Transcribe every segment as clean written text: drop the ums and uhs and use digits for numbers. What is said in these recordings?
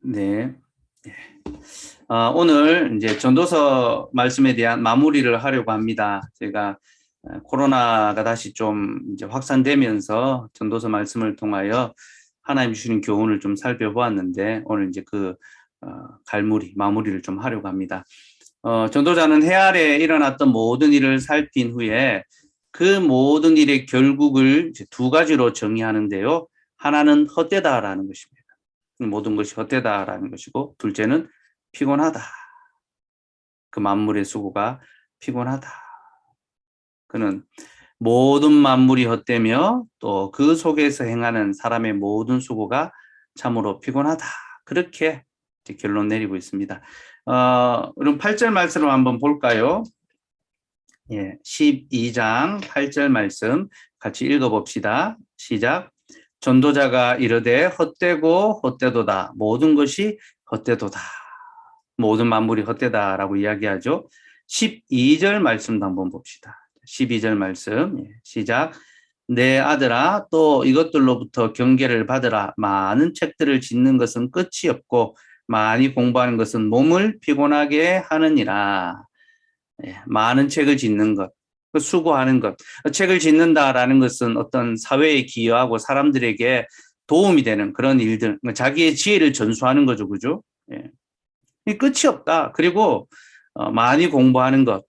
네. 오늘 이제 전도서 말씀에 대한 마무리를 하려고 합니다. 제가 코로나가 다시 좀 이제 확산되면서 전도서 말씀을 통하여 하나님 주시는 교훈을 좀 살펴보았는데 오늘 이제 그 마무리를 좀 하려고 합니다. 전도자는 해 아래 일어났던 모든 일을 살핀 후에 그 모든 일의 결국을 이제 두 가지로 정의하는데요. 하나는 헛되다라는 것입니다. 모든 것이 헛되다라는 것이고, 둘째는 피곤하다. 그 만물의 수고가 피곤하다. 그는 모든 만물이 헛되며 또 그 속에서 행하는 사람의 모든 수고가 참으로 피곤하다. 그렇게 결론 내리고 있습니다. 그럼 8절 말씀을 한번 볼까요? 예, 12장 8절 말씀 같이 읽어봅시다. 시작. 전도자가 이르되 헛되고 헛되도다. 모든 것이 헛되도다. 모든 만물이 헛되다라고 이야기하죠. 12절 말씀도 한번 봅시다. 12절 말씀 시작. 내 아들아 또 이것들로부터 경계를 받으라. 많은 책들을 짓는 것은 끝이 없고 많이 공부하는 것은 몸을 피곤하게 하느니라. 많은 책을 짓는 것, 수고하는 것. 책을 짓는다라는 것은 어떤 사회에 기여하고 사람들에게 도움이 되는 그런 일들, 자기의 지혜를 전수하는 거죠. 그죠? 끝이 없다. 그리고 많이 공부하는 것,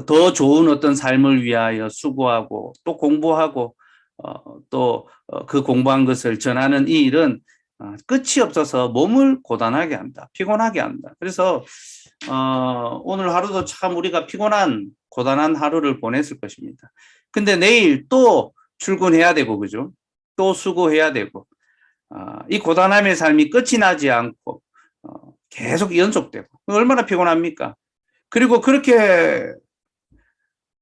더 좋은 어떤 삶을 위하여 수고하고 또 공부하고 또 그 공부한 것을 전하는 이 일은 끝이 없어서 몸을 고단하게 한다. 피곤하게 한다. 그래서 오늘 하루도 참 우리가 피곤한 고단한 하루를 보냈을 것입니다. 근데 내일 또 출근해야 되고 그죠? 또 수고해야 되고 이 고단함의 삶이 끝이 나지 않고 계속 연속되고 얼마나 피곤합니까? 그리고 그렇게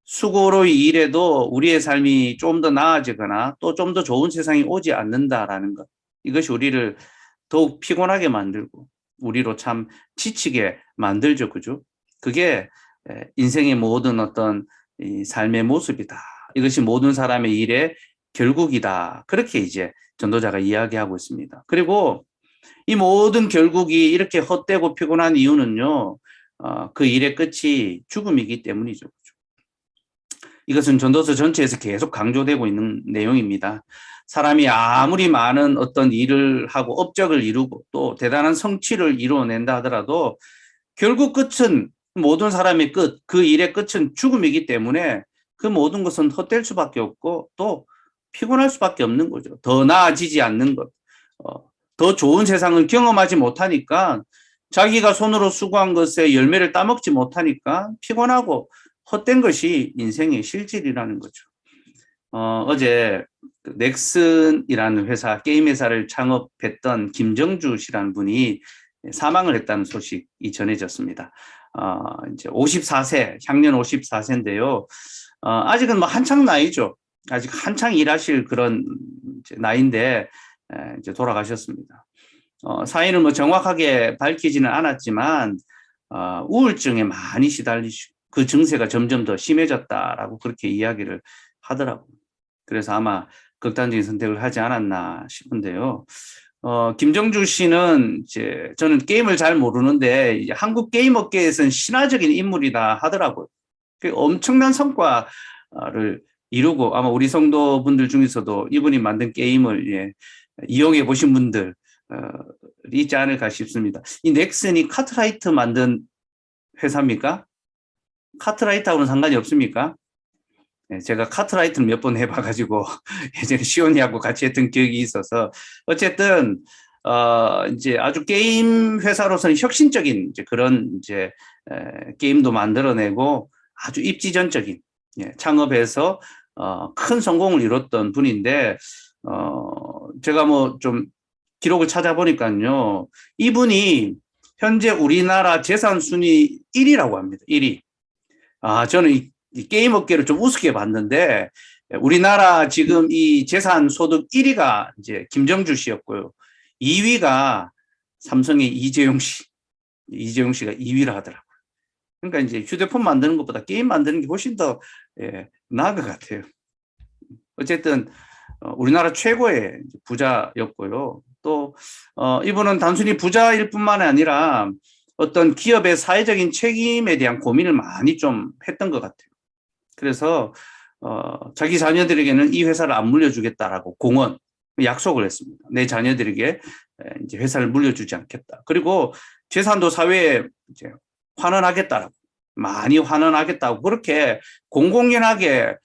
수고로 일해도 우리의 삶이 좀 더 나아지거나 또 좀 더 좋은 세상이 오지 않는다라는 것. 이것이 우리를 더욱 피곤하게 만들고 우리로 참 지치게 만들죠. 그죠? 그게 인생의 모든 어떤 이 삶의 모습이다. 이것이 모든 사람의 일의 결국이다. 그렇게 이제 전도자가 이야기하고 있습니다. 그리고 이 모든 결국이 이렇게 헛되고 피곤한 이유는요. 그 일의 끝이 죽음이기 때문이죠. 이것은 전도서 전체에서 계속 강조되고 있는 내용입니다. 사람이 아무리 많은 어떤 일을 하고 업적을 이루고 또 대단한 성취를 이루어낸다 하더라도 결국 끝은 모든 사람의 끝, 그 일의 끝은 죽음이기 때문에 그 모든 것은 헛될 수밖에 없고 또 피곤할 수밖에 없는 거죠. 더 나아지지 않는 것. 더 좋은 세상을 경험하지 못하니까 자기가 손으로 수고한 것에 열매를 따먹지 못하니까 피곤하고 헛된 것이 인생의 실질이라는 거죠. 어제 넥슨이라는 회사, 게임 회사를 창업했던 김정주 씨라는 분이 사망을 했다는 소식이 전해졌습니다. 이제 54세, 향년 54세인데요. 아직은 뭐 한창 나이죠. 아직 한창 일하실 그런 나이인데 이제 돌아가셨습니다. 사인을 뭐 정확하게 밝히지는 않았지만 우울증에 많이 시달리시고 그 증세가 점점 더 심해졌다라고 그렇게 이야기를 하더라고요. 그래서 아마 극단적인 선택을 하지 않았나 싶은데요. 김정주 씨는 이제 저는 게임을 잘 모르는데 이제 한국 게임 업계에서는 신화적인 인물이다 하더라고요. 엄청난 성과를 이루고 아마 우리 성도분들 중에서도 이분이 만든 게임을 이용해 보신 분들 있지 않을까 싶습니다. 이 넥슨이 카트라이트 만든 회사입니까? 카트라이트하고는 상관이 없습니까? 네, 제가 카트라이트를 몇 번 해봐가지고 예전에 시온이하고 같이 했던 기억이 있어서 어쨌든 이제 아주 게임 회사로서는 혁신적인 이제 그런 이제 게임도 만들어내고 아주 입지전적인 창업해서 큰 성공을 이뤘던 분인데 제가 뭐 좀 기록을 찾아보니까요 이분이 현재 우리나라 재산 순위 1위라고 합니다. 1위. 저는 이 게임 업계를 좀 우습게 봤는데 우리나라 지금 이 재산 소득 1위가 이제 김정주 씨였고요. 2위가 삼성의 이재용 씨. 이재용 씨가 2위를 하더라고요. 그러니까 이제 휴대폰 만드는 것보다 게임 만드는 게 훨씬 더 나은 것 같아요. 어쨌든 우리나라 최고의 부자였고요. 또 이분은 단순히 부자일 뿐만 아니라 어떤 기업의 사회적인 책임에 대한 고민을 많이 좀 했던 것 같아요. 그래서 자기 자녀들에게는 이 회사를 안 물려주겠다라고 공언 약속을 했습니다. 내 자녀들에게 이제 회사를 물려주지 않겠다. 그리고 재산도 사회에 이제 환원하겠다라고, 많이 환원하겠다고 그렇게 공공연하게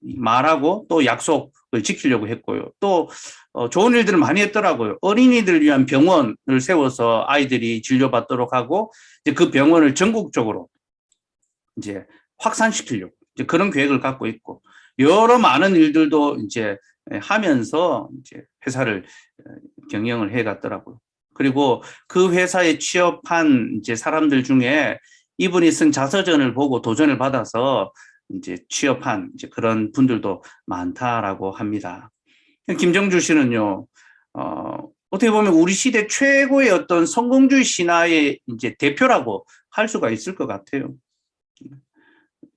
말하고 또 약속을 지키려고 했고요. 또 좋은 일들을 많이 했더라고요. 어린이들을 위한 병원을 세워서 아이들이 진료받도록 하고 이제 그 병원을 전국적으로 이제 확산시키려고 이제 그런 계획을 갖고 있고, 여러 많은 일들도 이제 하면서 이제 회사를 경영을 해 갔더라고요. 그리고 그 회사에 취업한 이제 사람들 중에 이분이 쓴 자서전을 보고 도전을 받아서 이제 취업한 이제 그런 분들도 많다라고 합니다. 김정주 씨는요, 어떻게 보면 우리 시대 최고의 어떤 성공주의 신화의 이제 대표라고 할 수가 있을 것 같아요.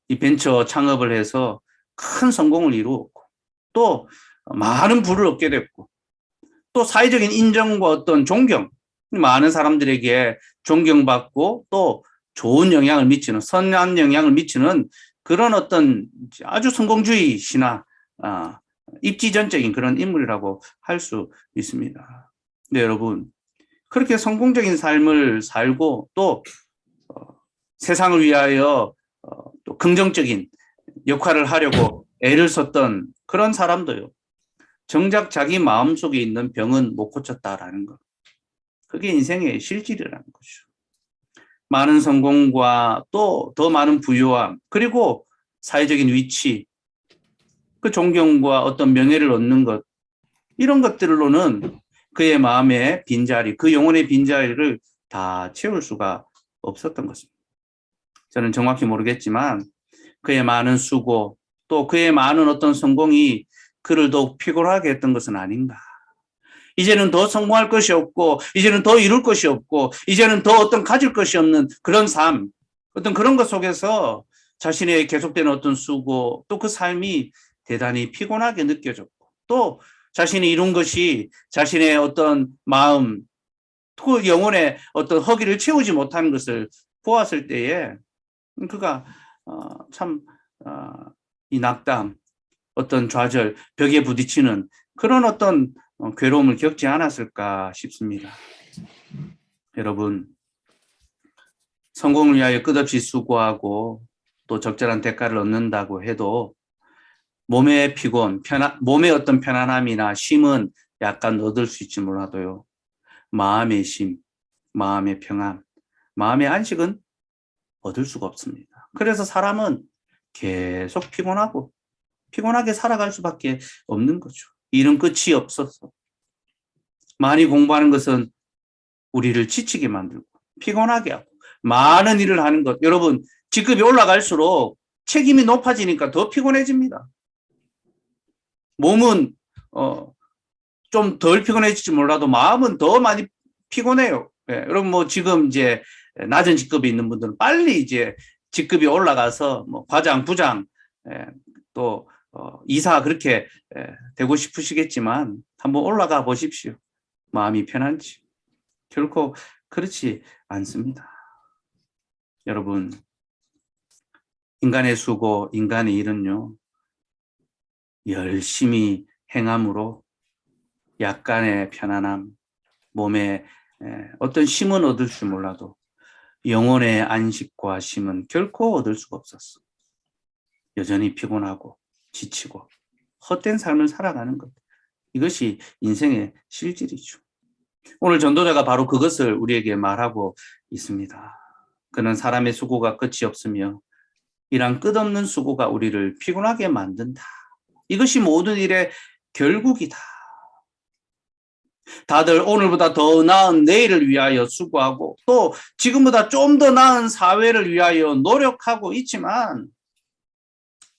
이 벤처 창업을 해서 큰 성공을 이루었고, 또 많은 부를 얻게 됐고, 또 사회적인 인정과 어떤 존경, 많은 사람들에게 존경받고 또 좋은 영향을 미치는, 선한 영향을 미치는 그런 어떤 아주 성공주의 신화, 입지전적인 그런 인물이라고 할 수 있습니다. 네, 여러분. 그렇게 성공적인 삶을 살고 또 세상을 위하여 또 긍정적인 역할을 하려고 애를 썼던 그런 사람도요, 정작 자기 마음속에 있는 병은 못 고쳤다라는 것. 그게 인생의 실질이라는 거죠. 많은 성공과 또 더 많은 부유함, 그리고 사회적인 위치, 그 존경과 어떤 명예를 얻는 것, 이런 것들로는 그의 마음의 빈자리, 그 영혼의 빈자리를 다 채울 수가 없었던 것입니다. 저는 정확히 모르겠지만 그의 많은 수고, 또 그의 많은 어떤 성공이 그를 더욱 피곤하게 했던 것은 아닌가. 이제는 더 성공할 것이 없고, 이제는 더 이룰 것이 없고, 이제는 더 어떤 가질 것이 없는 그런 삶, 어떤 그런 것 속에서 자신의 계속되는 어떤 수고, 또 그 삶이 대단히 피곤하게 느껴졌고, 또 자신이 이룬 것이 자신의 어떤 마음, 그 영혼의 어떤 허기를 채우지 못하는 것을 보았을 때에 그가 참 이 낙담, 어떤 좌절, 벽에 부딪히는 그런 어떤 괴로움을 겪지 않았을까 싶습니다. 여러분, 성공을 위하여 끝없이 수고하고 또 적절한 대가를 얻는다고 해도 몸의 피곤, 몸의 어떤 편안함이나 쉼은 약간 얻을 수 있지 몰라도요, 마음의 쉼, 마음의 평안, 마음의 안식은 얻을 수가 없습니다. 그래서 사람은 계속 피곤하게 살아갈 수밖에 없는 거죠. 일은 끝이 없어서. 많이 공부하는 것은 우리를 지치게 만들고 피곤하게 하고 많은 일을 하는 것. 여러분, 직급이 올라갈수록 책임이 높아지니까 더 피곤해집니다. 몸은 좀 덜 피곤해질지 몰라도 마음은 더 많이 피곤해요. 예, 여러분 뭐 지금 이제 낮은 직급이 있는 분들은 빨리 이제 직급이 올라가서 뭐 과장, 부장, 또 이사 그렇게 되고 싶으시겠지만 한번 올라가 보십시오. 마음이 편한지. 결코 그렇지 않습니다. 여러분, 인간의 수고, 인간의 일은요, 열심히 행함으로 약간의 편안함, 몸에 어떤 쉼은 얻을 줄 몰라도 영혼의 안식과 쉼은 결코 얻을 수가 없었어. 여전히 피곤하고 지치고 헛된 삶을 살아가는 것. 이것이 인생의 실질이죠. 오늘 전도자가 바로 그것을 우리에게 말하고 있습니다. 그는 사람의 수고가 끝이 없으며 이란 끝없는 수고가 우리를 피곤하게 만든다. 이것이 모든 일의 결국이다. 다들 오늘보다 더 나은 내일을 위하여 수고하고 또 지금보다 좀 더 나은 사회를 위하여 노력하고 있지만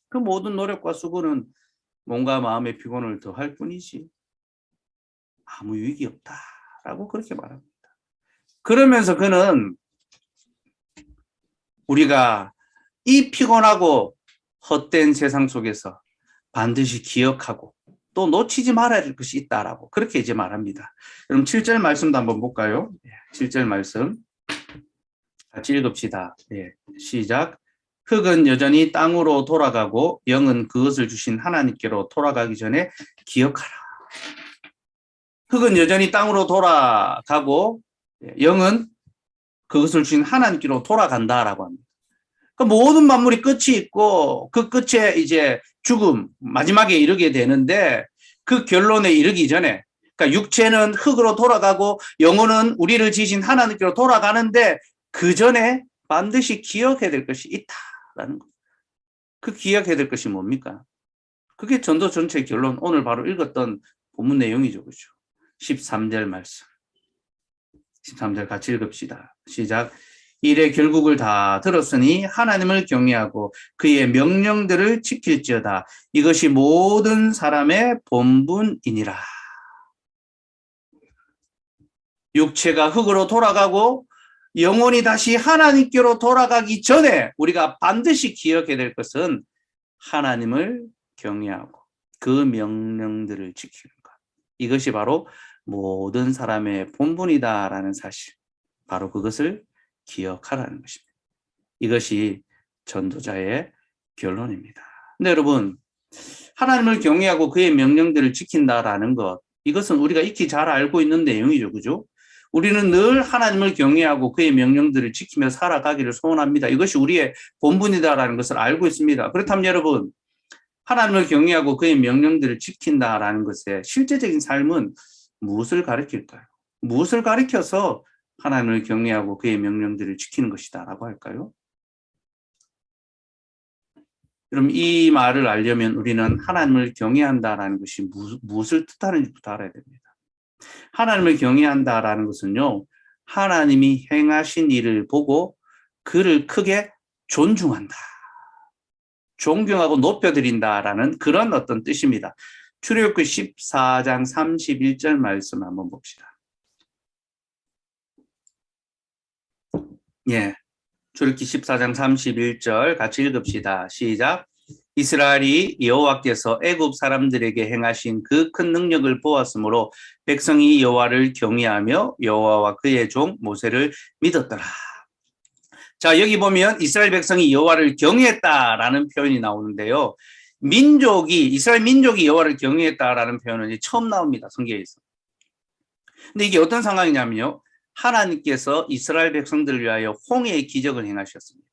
그 모든 노력과 수고는 몸과 마음의 피곤을 더할 뿐이지 아무 유익이 없다라고 그렇게 말합니다. 그러면서 그는 우리가 이 피곤하고 헛된 세상 속에서 반드시 기억하고 또 놓치지 말아야 될 것이 있다라고 그렇게 이제 말합니다. 그럼 7절 말씀도 한번 볼까요? 7절 말씀 같이 읽읍시다. 시작. 흙은 여전히 땅으로 돌아가고 영은 그것을 주신 하나님께로 돌아가기 전에 기억하라. 흙은 여전히 땅으로 돌아가고 영은 그것을 주신 하나님께로 돌아간다라고 합니다. 그러니까 모든 만물이 끝이 있고 그 끝에 이제 죽음, 마지막에 이르게 되는데 그 결론에 이르기 전에 그러니까 육체는 흙으로 돌아가고 영혼은 우리를 지신 하나님께로 돌아가는데 그 전에 반드시 기억해야 될 것이 있다라는 것. 그 기억해야 될 것이 뭡니까? 그게 전도 전체의 결론, 오늘 바로 읽었던 본문 내용이죠. 그렇죠? 13절 말씀. 13절 같이 읽읍시다. 시작. 이래 결국을 다 들었으니 하나님을 경외하고 그의 명령들을 지킬지어다. 이것이 모든 사람의 본분이니라. 육체가 흙으로 돌아가고 영혼이 다시 하나님께로 돌아가기 전에 우리가 반드시 기억해야 될 것은 하나님을 경외하고 그 명령들을 지키는 것. 이것이 바로 모든 사람의 본분이다라는 사실. 바로 그것을 기억하라는 것입니다. 이것이 전도자의 결론입니다. 근데 여러분, 하나님을 경외하고 그의 명령들을 지킨다라는 것, 이것은 우리가 익히 잘 알고 있는 내용이죠. 그죠? 우리는 늘 하나님을 경외하고 그의 명령들을 지키며 살아가기를 소원합니다. 이것이 우리의 본분이다라는 것을 알고 있습니다. 그렇다면 여러분, 하나님을 경외하고 그의 명령들을 지킨다라는 것의 실제적인 삶은 무엇을 가리킬까요? 무엇을 가리켜서 하나님을 경외하고 그의 명령들을 지키는 것이다라고 할까요? 그럼 이 말을 알려면 우리는 하나님을 경외한다라는 것이 무엇을 뜻하는지부터 알아야 됩니다. 하나님을 경외한다라는 것은요, 하나님이 행하신 일을 보고 그를 크게 존중한다. 존경하고 높여드린다라는 그런 어떤 뜻입니다. 출애굽기 14장 31절 말씀 한번 봅시다. 출애굽기 14장 31절 같이 읽읍시다. 시작. 이스라엘이 여호와께서 애굽 사람들에게 행하신 그 큰 능력을 보았으므로 백성이 여호와를 경외하며 여호와와 그의 종 모세를 믿었더라. 자, 여기 보면 이스라엘 백성이 여호와를 경외했다라는 표현이 나오는데요. 이스라엘 민족이 여호와를 경외했다라는 표현은 처음 나옵니다. 성경에서. 근데 이게 어떤 상황이냐면요. 하나님께서 이스라엘 백성들을 위하여 홍해의 기적을 행하셨습니다.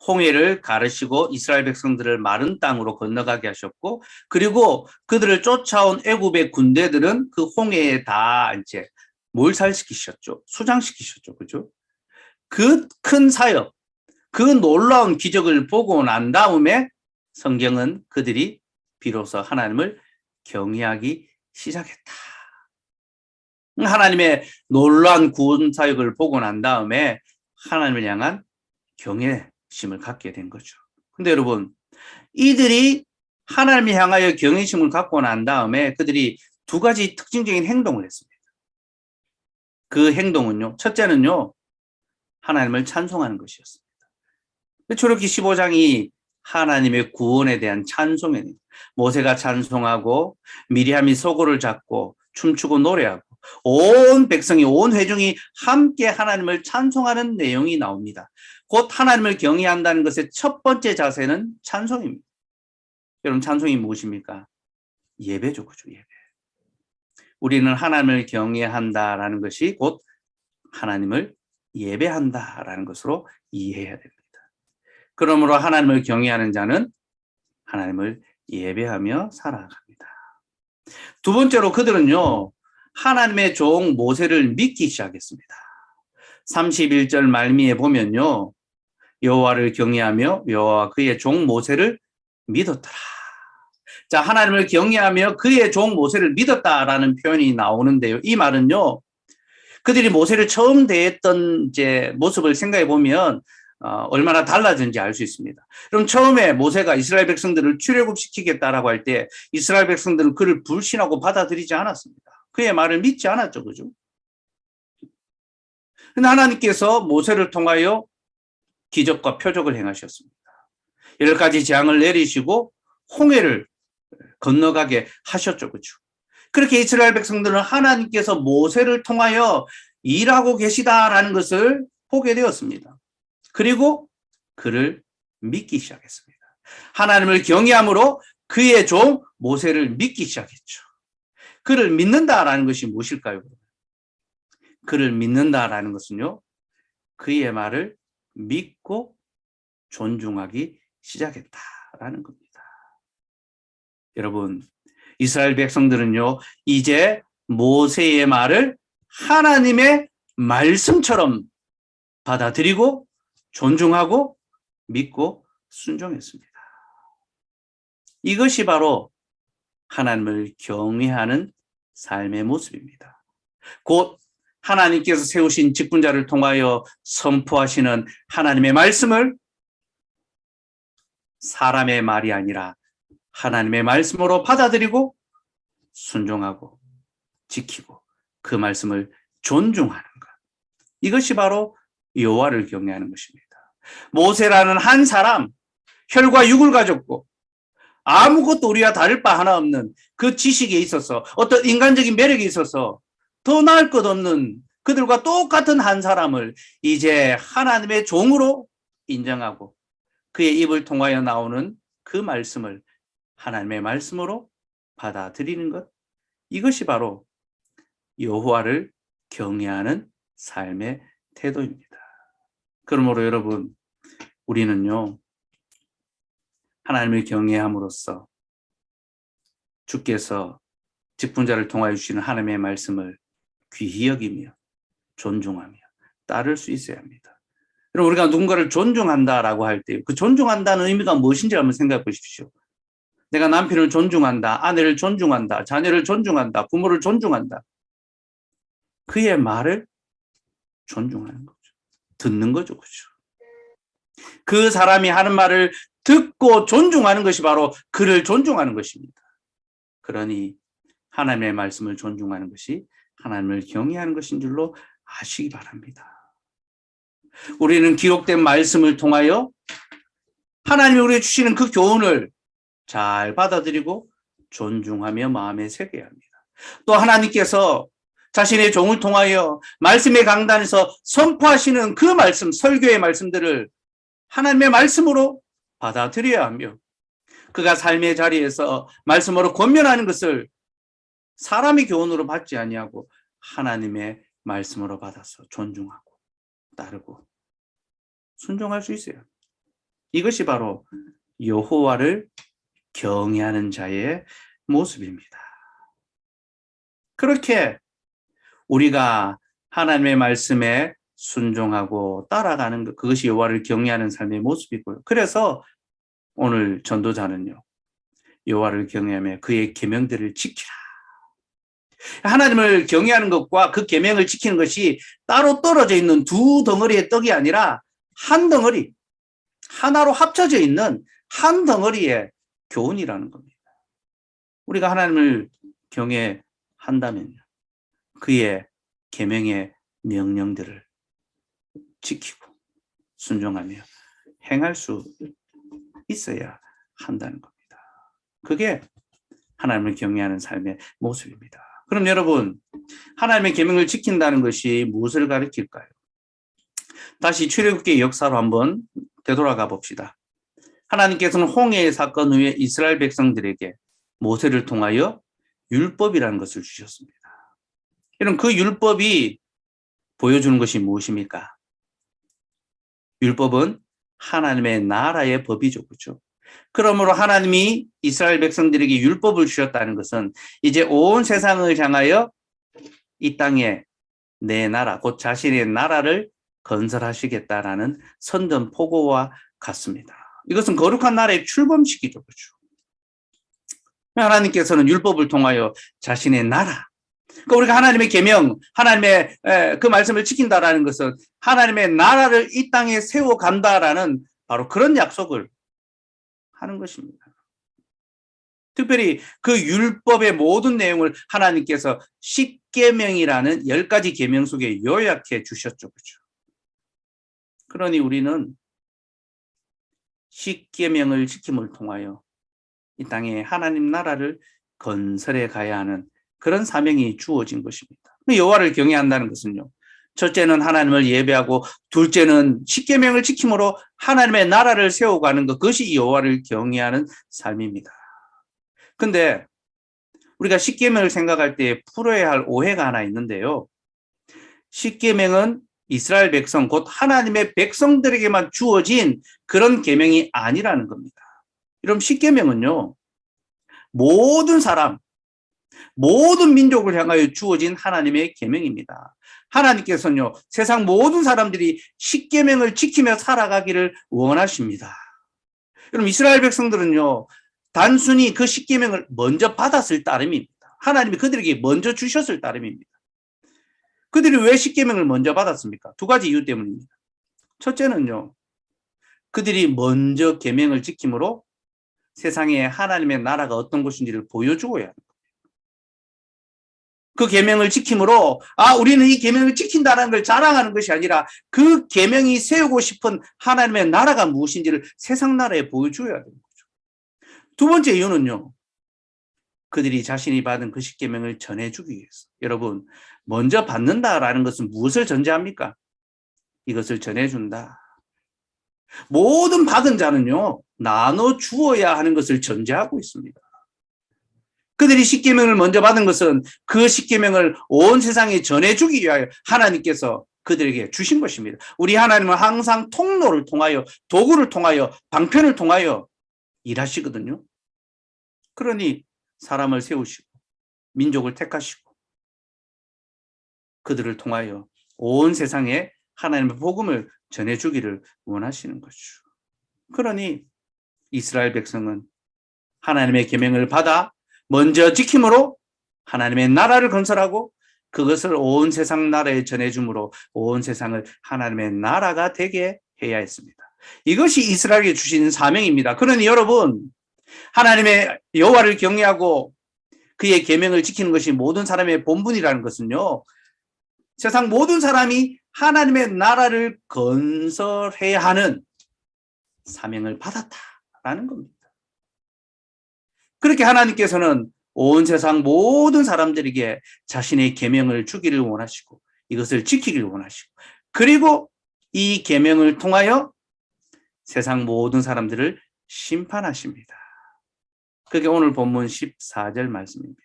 홍해를 가르시고 이스라엘 백성들을 마른 땅으로 건너가게 하셨고, 그리고 그들을 쫓아온 애굽의 군대들은 그 홍해에 다 이제 몰살시키셨죠. 수장시키셨죠. 그죠? 그 큰 사역, 그 놀라운 기적을 보고 난 다음에 성경은 그들이 비로소 하나님을 경외하기 시작했다. 하나님의 놀라운 구원 사역을 보고 난 다음에 하나님을 향한 경외심을 갖게 된 거죠. 근데 여러분, 이들이 하나님을 향하여 경외심을 갖고 난 다음에 그들이 두 가지 특징적인 행동을 했습니다. 그 행동은요, 첫째는요, 하나님을 찬송하는 것이었습니다. 출애굽기 15장이 하나님의 구원에 대한 찬송입니다. 모세가 찬송하고 미리암이 소고를 잡고 춤추고 노래하고 온 백성이 온 회중이 함께 하나님을 찬송하는 내용이 나옵니다. 곧 하나님을 경외한다는 것의 첫 번째 자세는 찬송입니다. 여러분, 찬송이 무엇입니까? 예배죠. 그죠? 예배. 우리는 하나님을 경외한다라는 것이 곧 하나님을 예배한다라는 것으로 이해해야 됩니다. 그러므로 하나님을 경외하는 자는 하나님을 예배하며 살아갑니다. 두 번째로 그들은요, 하나님의 종 모세를 믿기 시작했습니다. 31절 말미에 보면요, 여호와를 경외하며 여호와 그의 종 모세를 믿었더라. 자, 하나님을 경외하며 그의 종 모세를 믿었다라는 표현이 나오는데요. 이 말은요, 그들이 모세를 처음 대했던 이제 모습을 생각해 보면 얼마나 달라졌는지 알 수 있습니다. 그럼 처음에 모세가 이스라엘 백성들을 출애굽시키겠다라고 할 때 이스라엘 백성들은 그를 불신하고 받아들이지 않았습니다. 그의 말을 믿지 않았죠. 그죠? 근데 하나님께서 모세를 통하여 기적과 표적을 행하셨습니다. 10가지 재앙을 내리시고 홍해를 건너가게 하셨죠. 그렇죠? 그렇게 이스라엘 백성들은 하나님께서 모세를 통하여 일하고 계시다라는 것을 보게 되었습니다. 그리고 그를 믿기 시작했습니다. 하나님을 경외함으로 그의 종 모세를 믿기 시작했죠. 그를 믿는다라는 것이 무엇일까요? 그를 믿는다라는 것은요, 그의 말을 믿고 존중하기 시작했다라는 겁니다. 여러분, 이스라엘 백성들은요, 이제 모세의 말을 하나님의 말씀처럼 받아들이고 존중하고 믿고 순종했습니다. 이것이 바로 하나님을 경외하는 삶의 모습입니다. 곧 하나님께서 세우신 직분자를 통하여 선포하시는 하나님의 말씀을 사람의 말이 아니라 하나님의 말씀으로 받아들이고 순종하고 지키고 그 말씀을 존중하는 것. 이것이 바로 여호와를 경외하는 것입니다. 모세라는 한 사람, 혈과 육을 가졌고 아무것도 우리와 다를 바 하나 없는 그 지식에 있어서 어떤 인간적인 매력에 있어서 더 나을 것 없는 그들과 똑같은 한 사람을 이제 하나님의 종으로 인정하고 그의 입을 통하여 나오는 그 말씀을 하나님의 말씀으로 받아들이는 것, 이것이 바로 여호와를 경외하는 삶의 태도입니다. 그러므로 여러분, 우리는요, 하나님을 경외함으로써 주께서 직분자를 통하여 주시는 하나님의 말씀을 귀히 여기며 존중하며 따를 수 있어야 합니다. 여러분, 우리가 누군가를 존중한다라고 할 때 그 존중한다는 의미가 무엇인지 한번 생각해 보십시오. 내가 남편을 존중한다, 아내를 존중한다, 자녀를 존중한다, 부모를 존중한다. 그의 말을 존중하는 거죠. 듣는 거죠. 그렇죠? 그 사람이 하는 말을 듣고 존중하는 것이 바로 그를 존중하는 것입니다. 그러니 하나님의 말씀을 존중하는 것이 하나님을 경외하는 것인 줄로 아시기 바랍니다. 우리는 기록된 말씀을 통하여 하나님이 우리에게 주시는 그 교훈을 잘 받아들이고 존중하며 마음에 새겨야 합니다. 또 하나님께서 자신의 종을 통하여 말씀의 강단에서 선포하시는 그 말씀, 설교의 말씀들을 하나님의 말씀으로 받아들여야 하며 그가 삶의 자리에서 말씀으로 권면하는 것을 사람의 교훈으로 받지 아니하고 하나님의 말씀으로 받아서 존중하고 따르고 순종할 수 있어요. 이것이 바로 여호와를 경외하는 자의 모습입니다. 그렇게 우리가 하나님의 말씀에 순종하고 따라가는 것, 그것이 여호와를 경외하는 삶의 모습이고요. 그래서 오늘 전도자는요, 여호와를 경외하며 그의 계명들을 지키라. 하나님을 경외하는 것과 그 계명을 지키는 것이 따로 떨어져 있는 두 덩어리의 떡이 아니라 한 덩어리, 하나로 합쳐져 있는 한 덩어리의 교훈이라는 겁니다. 우리가 하나님을 경외한다면요, 그의 계명의 명령들을 지키고 순종하며 행할 수 있어야 한다는 겁니다. 그게 하나님을 경외하는 삶의 모습입니다. 그럼 여러분, 하나님의 계명을 지킨다는 것이 무엇을 가리킬까요? 다시 출애굽기의 역사로 한번 되돌아가 봅시다. 하나님께서는 홍해의 사건 후에 이스라엘 백성들에게 모세를 통하여 율법이라는 것을 주셨습니다. 이런 그 율법이 보여주는 것이 무엇입니까? 율법은 하나님의 나라의 법이죠. 그렇죠? 그러므로 하나님이 이스라엘 백성들에게 율법을 주셨다는 것은 이제 온 세상을 향하여 이 땅에 내 나라, 곧 자신의 나라를 건설하시겠다라는 선전포고와 같습니다. 이것은 거룩한 나라의 출범식이죠. 그렇죠? 하나님께서는 율법을 통하여 자신의 나라, 그러니까 우리가 하나님의 계명, 하나님의 그 말씀을 지킨다라는 것은 하나님의 나라를 이 땅에 세워간다라는 바로 그런 약속을 하는 것입니다. 특별히 그 율법의 모든 내용을 하나님께서 10계명이라는 10가지 계명 속에 요약해 주셨죠. 그렇죠? 그러니 우리는 10계명을 지킴을 통하여 이 땅에 하나님 나라를 건설해 가야 하는 그런 사명이 주어진 것입니다. 여호와를 경외한다는 것은요, 첫째는 하나님을 예배하고 둘째는 십계명을 지킴으로 하나님의 나라를 세워가는 것, 그것이 여호와를 경외하는 삶입니다. 근데 우리가 십계명을 생각할 때 풀어야 할 오해가 하나 있는데요. 십계명은 이스라엘 백성, 곧 하나님의 백성들에게만 주어진 그런 계명이 아니라는 겁니다. 그럼 십계명은요, 모든 사람, 모든 민족을 향하여 주어진 하나님의 계명입니다. 하나님께서는요, 세상 모든 사람들이 십계명을 지키며 살아가기를 원하십니다. 그럼 이스라엘 백성들은요, 단순히 그 십계명을 먼저 받았을 따름입니다. 하나님이 그들에게 먼저 주셨을 따름입니다. 그들이 왜 십계명을 먼저 받았습니까? 두 가지 이유 때문입니다. 첫째는요, 그들이 먼저 계명을 지킴으로 세상에 하나님의 나라가 어떤 것인지를 보여주어야 합니다. 그 계명을 지킴으로 우리는 이 계명을 지킨다는 걸 자랑하는 것이 아니라 그 계명이 세우고 싶은 하나님의 나라가 무엇인지를 세상 나라에 보여줘야 되는 거죠. 두 번째 이유는요, 그들이 자신이 받은 그 십계명을 전해주기 위해서. 여러분, 먼저 받는다라는 것은 무엇을 전제합니까? 이것을 전해준다. 모든 받은 자는요, 나눠 주어야 하는 것을 전제하고 있습니다. 그들이 십계명을 먼저 받은 것은 그 십계명을 온 세상에 전해주기 위하여 하나님께서 그들에게 주신 것입니다. 우리 하나님은 항상 통로를 통하여, 도구를 통하여, 방편을 통하여 일하시거든요. 그러니 사람을 세우시고 민족을 택하시고 그들을 통하여 온 세상에 하나님의 복음을 전해주기를 원하시는 거죠. 그러니 이스라엘 백성은 하나님의 계명을 받아 먼저 지킴으로 하나님의 나라를 건설하고 그것을 온 세상 나라에 전해줌으로 온 세상을 하나님의 나라가 되게 해야 했습니다. 이것이 이스라엘에게 주신 사명입니다. 그러니 여러분, 하나님의 여호와를 경외하고 그의 계명을 지키는 것이 모든 사람의 본분이라는 것은요, 세상 모든 사람이 하나님의 나라를 건설해야 하는 사명을 받았다라는 겁니다. 그렇게 하나님께서는 온 세상 모든 사람들에게 자신의 계명을 주기를 원하시고 이것을 지키기를 원하시고 그리고 이 계명을 통하여 세상 모든 사람들을 심판하십니다. 그게 오늘 본문 14절 말씀입니다.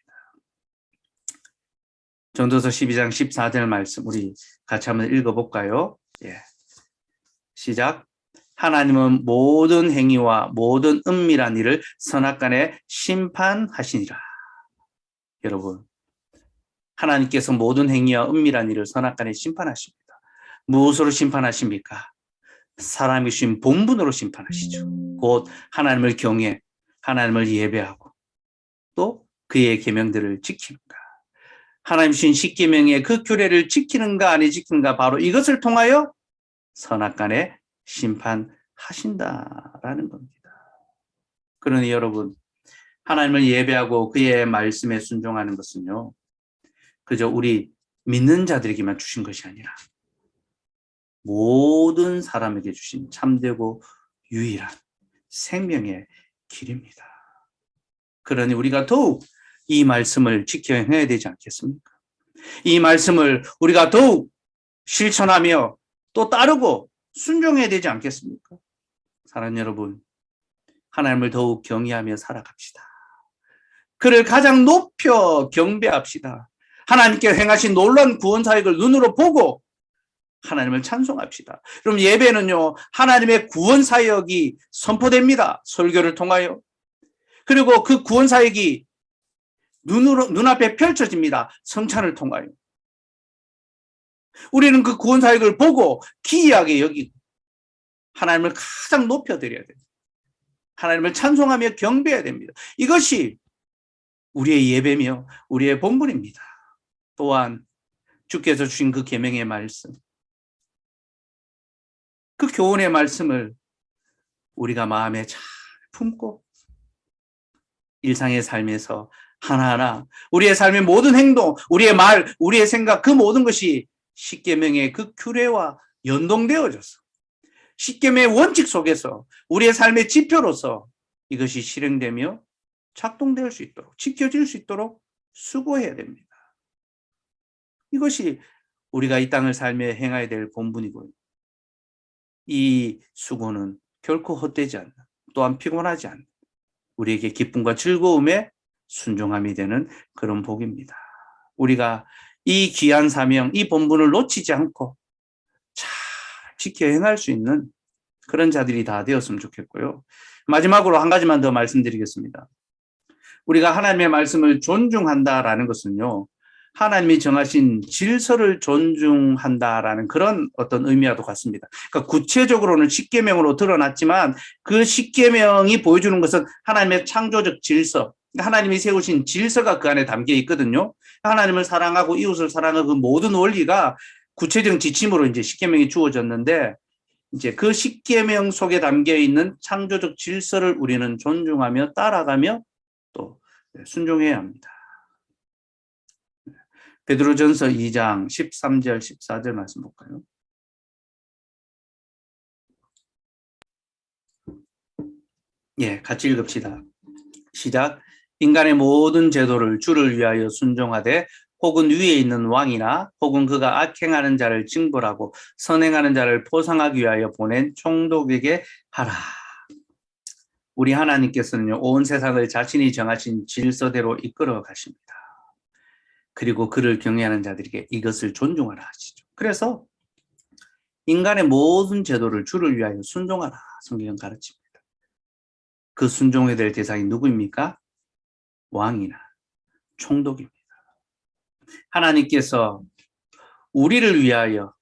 전도서 12장 14절 말씀 우리 같이 한번 읽어볼까요? 예. 시작. 하나님은 모든 행위와 모든 은밀한 일을 선악간에 심판하시니라. 여러분, 하나님께서 모든 행위와 은밀한 일을 선악간에 심판하십니다. 무엇으로 심판하십니까? 사람이신 본분으로 심판하시죠. 곧 하나님을 경외, 하나님을 예배하고 또 그의 계명들을 지키는가. 하나님 주신 십계명의 그 규례를 지키는가 아니 지키는가, 바로 이것을 통하여 선악간에 심판하신다라는 겁니다. 그러니 여러분, 하나님을 예배하고 그의 말씀에 순종하는 것은요, 그저 우리 믿는 자들에게만 주신 것이 아니라 모든 사람에게 주신 참되고 유일한 생명의 길입니다. 그러니 우리가 더욱 이 말씀을 지켜야 되지 않겠습니까? 이 말씀을 우리가 더욱 실천하며 또 따르고 순종해야 되지 않겠습니까? 사랑하는 여러분, 하나님을 더욱 경외하며 살아갑시다. 그를 가장 높여 경배합시다. 하나님께 행하신 놀라운 구원 사역을 눈으로 보고 하나님을 찬송합시다. 그럼 예배는요, 하나님의 구원 사역이 선포됩니다. 설교를 통하여. 그리고 그 구원 사역이 눈앞에 펼쳐집니다. 성찬을 통하여. 우리는 그 구원 사역을 보고 기이하게 여기고 하나님을 가장 높여드려야 됩니다. 하나님을 찬송하며 경배해야 됩니다. 이것이 우리의 예배며 우리의 본분입니다. 또한 주께서 주신 그 계명의 말씀, 그 교훈의 말씀을 우리가 마음에 잘 품고 일상의 삶에서 하나하나 우리의 삶의 모든 행동, 우리의 말, 우리의 생각, 그 모든 것이 십계명의 그 규례와 연동되어져서 십계명의 원칙 속에서 우리의 삶의 지표로서 이것이 실행되며 작동될 수 있도록, 지켜질 수 있도록 수고해야 됩니다. 이것이 우리가 이 땅을 살며 행해야 될 본분이고요. 이 수고는 결코 헛되지 않는, 또한 피곤하지 않는, 우리에게 기쁨과 즐거움에 순종함이 되는 그런 복입니다. 우리가 이 귀한 사명, 이 본분을 놓치지 않고 잘 지켜 행할 수 있는 그런 자들이 다 되었으면 좋겠고요. 마지막으로 한 가지만 더 말씀드리겠습니다. 우리가 하나님의 말씀을 존중한다라는 것은요, 하나님이 정하신 질서를 존중한다라는 그런 어떤 의미와도 같습니다. 그러니까 구체적으로는 십계명으로 드러났지만 그 십계명이 보여주는 것은 하나님의 창조적 질서, 하나님이 세우신 질서가 그 안에 담겨 있거든요. 하나님을 사랑하고 이웃을 사랑하고 그 모든 원리가 구체적인 지침으로 이제 십계명이 주어졌는데, 이제 그 십계명 속에 담겨 있는 창조적 질서를 우리는 존중하며 따라가며 또 순종해야 합니다. 베드로전서 2장 13절 14절 말씀 볼까요? 예, 같이 읽읍시다. 시작. 인간의 모든 제도를 주를 위하여 순종하되 혹은 위에 있는 왕이나 혹은 그가 악행하는 자를 징벌하고 선행하는 자를 포상하기 위하여 보낸 총독에게 하라. 우리 하나님께서는요, 온 세상을 자신이 정하신 질서대로 이끌어 가십니다. 그리고 그를 경외하는 자들에게 이것을 존중하라 하시죠. 그래서 인간의 모든 제도를 주를 위하여 순종하라 성경은 가르칩니다. 그 순종해야 될 대상이 누구입니까? 왕이나 총독입니다. 하나님께서 우리를 위하여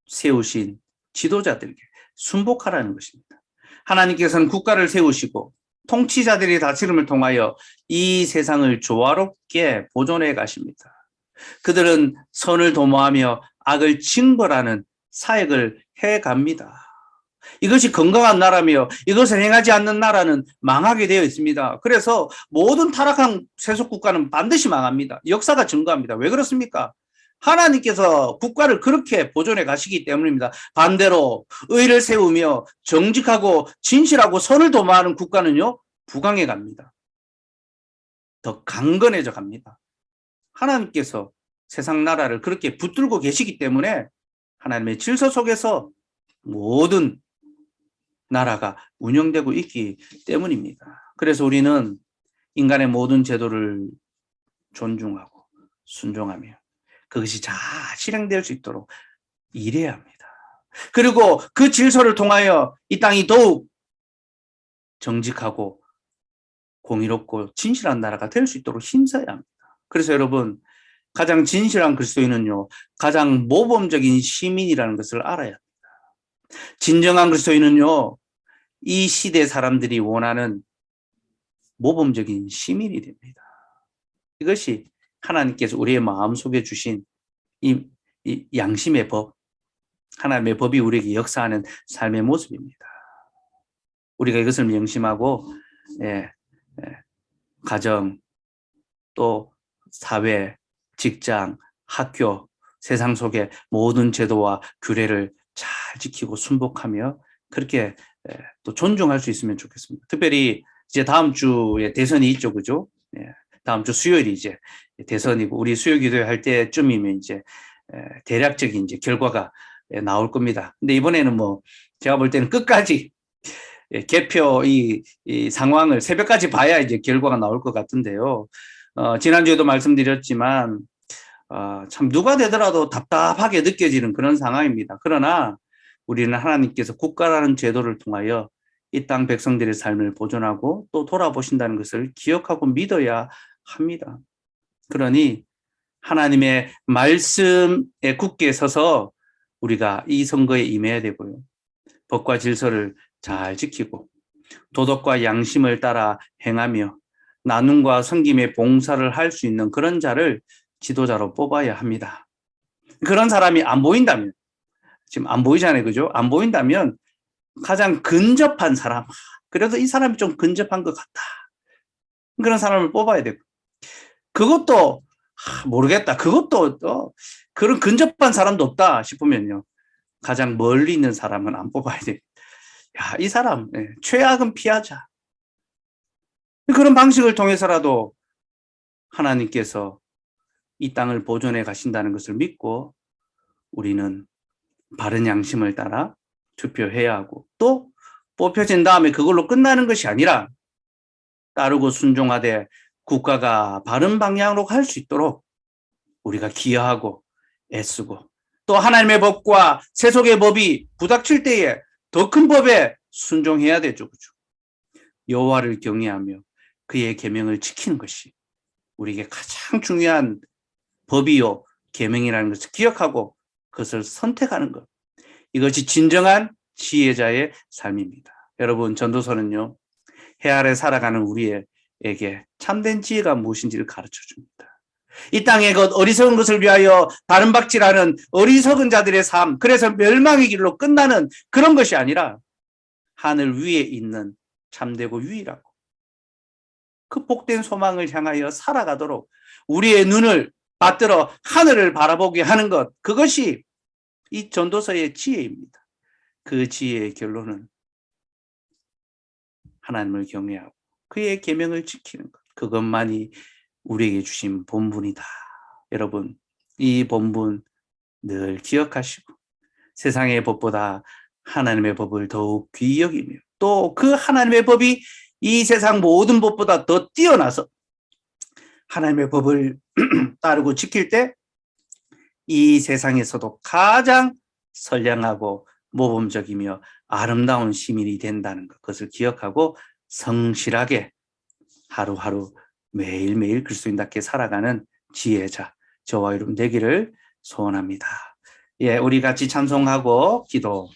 세우신 지도자들에게 순복하라는 것입니다. 하나님께서는 국가를 세우시고 통치자들의 다스림을 통하여 이 세상을 조화롭게 보존해 가십니다. 그들은 선을 도모하며 악을 징벌하는 사역을 해 갑니다. 이것이 건강한 나라며 이것을 행하지 않는 나라는 망하게 되어 있습니다. 그래서 모든 타락한 세속 국가는 반드시 망합니다. 역사가 증거합니다. 왜 그렇습니까? 하나님께서 국가를 그렇게 보존해 가시기 때문입니다. 반대로 의를 세우며 정직하고 진실하고 선을 도모하는 국가는요, 부강해 갑니다. 더 강건해져 갑니다. 하나님께서 세상 나라를 그렇게 붙들고 계시기 때문에 하나님의 질서 속에서 모든 나라가 운영되고 있기 때문입니다. 그래서 우리는 인간의 모든 제도를 존중하고 순종하며 그것이 잘 실행될 수 있도록 일해야 합니다. 그리고 그 질서를 통하여 이 땅이 더욱 정직하고 공의롭고 진실한 나라가 될 수 있도록 힘써야 합니다. 그래서 여러분, 가장 진실한 그리스도인은요, 가장 모범적인 시민이라는 것을 알아야 합니다. 진정한 그리스도인은요, 이 시대 사람들이 원하는 모범적인 시민이 됩니다. 이것이 하나님께서 우리의 마음속에 주신 이 양심의 법, 하나님의 법이 우리에게 역사하는 삶의 모습입니다. 우리가 이것을 명심하고 가정, 또 사회, 직장, 학교, 세상 속의 모든 제도와 규례를 잘 지키고 순복하며 그렇게 또 존중할 수 있으면 좋겠습니다. 특별히 이제 다음 주에 대선이 있죠, 그죠? 다음 주 수요일이 이제 대선이고 우리 수요기도회 할 때쯤이면 이제 대략적인 이제 결과가 나올 겁니다. 근데 이번에는 뭐 제가 볼 때는 끝까지 개표 이 상황을 새벽까지 봐야 이제 결과가 나올 것 같은데요. 지난주에도 말씀드렸지만 참 누가 되더라도 답답하게 느껴지는 그런 상황입니다. 그러나 우리는 하나님께서 국가라는 제도를 통하여 이 땅 백성들의 삶을 보존하고 또 돌아보신다는 것을 기억하고 믿어야 합니다. 그러니 하나님의 말씀에 굳게 서서 우리가 이 선거에 임해야 되고요. 법과 질서를 잘 지키고 도덕과 양심을 따라 행하며 나눔과 섬김의 봉사를 할 수 있는 그런 자를 지도자로 뽑아야 합니다. 그런 사람이 안 보인다면, 지금 안 보이잖아요, 그죠? 안 보인다면 가장 근접한 사람, 그래도 이 사람이 좀 근접한 것 같다, 그런 사람을 뽑아야 되고, 그것도 모르겠다, 그것도 그런 근접한 사람도 없다 싶으면요, 가장 멀리 있는 사람은 안 뽑아야 됩니다. 이 사람 최악은 피하자. 그런 방식을 통해서라도 하나님께서 이 땅을 보존해 가신다는 것을 믿고 우리는 바른 양심을 따라 투표해야 하고, 또 뽑혀진 다음에 그걸로 끝나는 것이 아니라 따르고 순종하되 국가가 바른 방향으로 갈 수 있도록 우리가 기여하고 애쓰고, 또 하나님의 법과 세속의 법이 부닥칠 때에 더 큰 법에 순종해야 되죠. 그죠? 여호와를 경외하며 그의 계명을 지키는 것이 우리에게 가장 중요한 법이요 계명이라는 것을 기억하고 그것을 선택하는 것, 이것이 진정한 지혜자의 삶입니다. 여러분, 전도서는요, 해 아래 살아가는 우리에게 참된 지혜가 무엇인지를 가르쳐 줍니다. 이 땅의 것 어리석은 것을 위하여 다른 박질하는 어리석은 자들의 삶, 그래서 멸망의 길로 끝나는 그런 것이 아니라 하늘 위에 있는 참되고 유일하고 그 복된 소망을 향하여 살아가도록 우리의 눈을 받들어 하늘을 바라보게 하는 것, 그것이 이 전도서의 지혜입니다. 그 지혜의 결론은 하나님을 경외하고 그의 계명을 지키는 것, 그것만이 우리에게 주신 본분이다. 여러분, 이 본분 늘 기억하시고 세상의 법보다 하나님의 법을 더욱 귀히 여기며, 또 그 하나님의 법이 이 세상 모든 법보다 더 뛰어나서 하나님의 법을 따르고 지킬 때 이 세상에서도 가장 선량하고 모범적이며 아름다운 시민이 된다는 것, 그것을 기억하고 성실하게 하루하루 매일매일 그리스도인답게 살아가는 지혜자 저와 여러분 되기를 소원합니다. 예, 우리 같이 찬송하고 기도